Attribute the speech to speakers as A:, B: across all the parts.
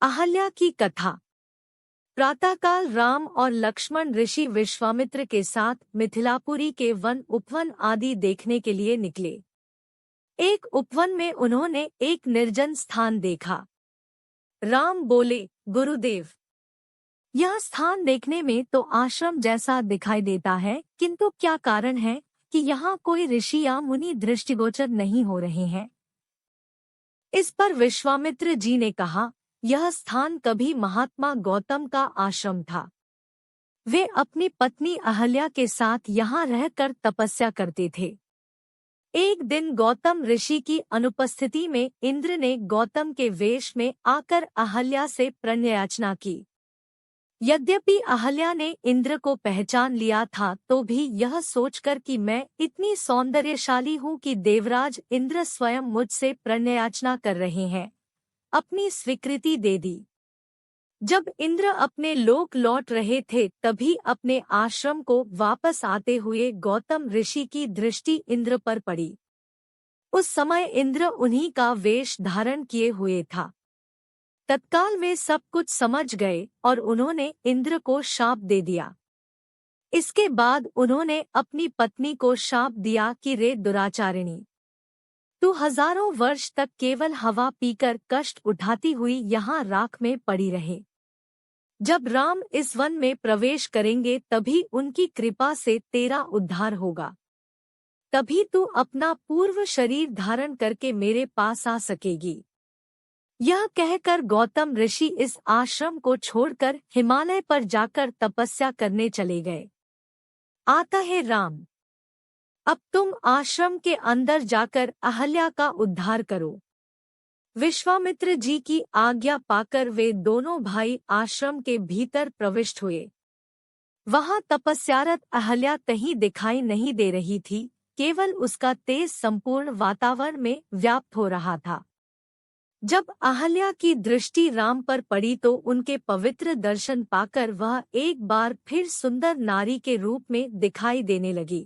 A: अहल्या की कथा। प्रातःकाल राम और लक्ष्मण ऋषि विश्वामित्र के साथ मिथिलापुरी के वन उपवन आदि देखने के लिए निकले। एक उपवन में उन्होंने एक निर्जन स्थान देखा। राम बोले, गुरुदेव, यह स्थान देखने में तो आश्रम जैसा दिखाई देता है, किंतु क्या कारण है कि यहाँ कोई ऋषि या मुनि दृष्टिगोचर नहीं हो रहे हैं? इस पर विश्वामित्र जी ने कहा, यह स्थान कभी महात्मा गौतम का आश्रम था। वे अपनी पत्नी अहल्या के साथ यहाँ रहकर तपस्या करते थे। एक दिन गौतम ऋषि की अनुपस्थिति में इंद्र ने गौतम के वेश में आकर अहल्या से प्रणयार्चना की। यद्यपि अहल्या ने इंद्र को पहचान लिया था, तो भी यह सोचकर कि मैं इतनी सौंदर्यशाली हूँ कि देवराज इंद्र स्वयं मुझसे प्रणयार्चना कर रहे हैं, अपनी स्वीकृति दे दी। जब इंद्र अपने लोक लौट रहे थे, तभी अपने आश्रम को वापस आते हुए गौतम ऋषि की दृष्टि इंद्र पर पड़ी। उस समय इंद्र उन्हीं का वेश धारण किए हुए था। तत्काल वे सब कुछ समझ गए और उन्होंने इंद्र को शाप दे दिया। इसके बाद उन्होंने अपनी पत्नी को शाप दिया कि रे दुराचारिणी, तू हजारों वर्ष तक केवल हवा पीकर कष्ट उठाती हुई यहाँ राख में पड़ी रहे। जब राम इस वन में प्रवेश करेंगे तभी उनकी कृपा से तेरा उद्धार होगा। तभी तू अपना पूर्व शरीर धारण करके मेरे पास आ सकेगी। यह कहकर गौतम ऋषि इस आश्रम को छोड़कर हिमालय पर जाकर तपस्या करने चले गए। आता है राम, अब तुम आश्रम के अंदर जाकर अहल्या का उद्धार करो। विश्वामित्र जी की आज्ञा पाकर वे दोनों भाई आश्रम के भीतर प्रविष्ट हुए। वहां तपस्यारत अहल्या कहीं दिखाई नहीं दे रही थी, केवल उसका तेज संपूर्ण वातावरण में व्याप्त हो रहा था। जब अहल्या की दृष्टि राम पर पड़ी तो उनके पवित्र दर्शन पाकर वह एक बार फिर सुंदर नारी के रूप में दिखाई देने लगी।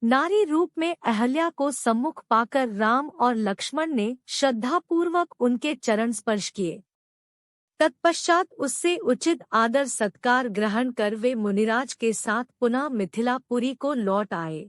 A: नारी रूप में अहल्या को सम्मुख पाकर राम और लक्ष्मण ने श्रद्धापूर्वक उनके चरण स्पर्श किए। तत्पश्चात उससे उचित आदर सत्कार ग्रहण कर वे मुनिराज के साथ पुनः मिथिलापुरी को लौट आए।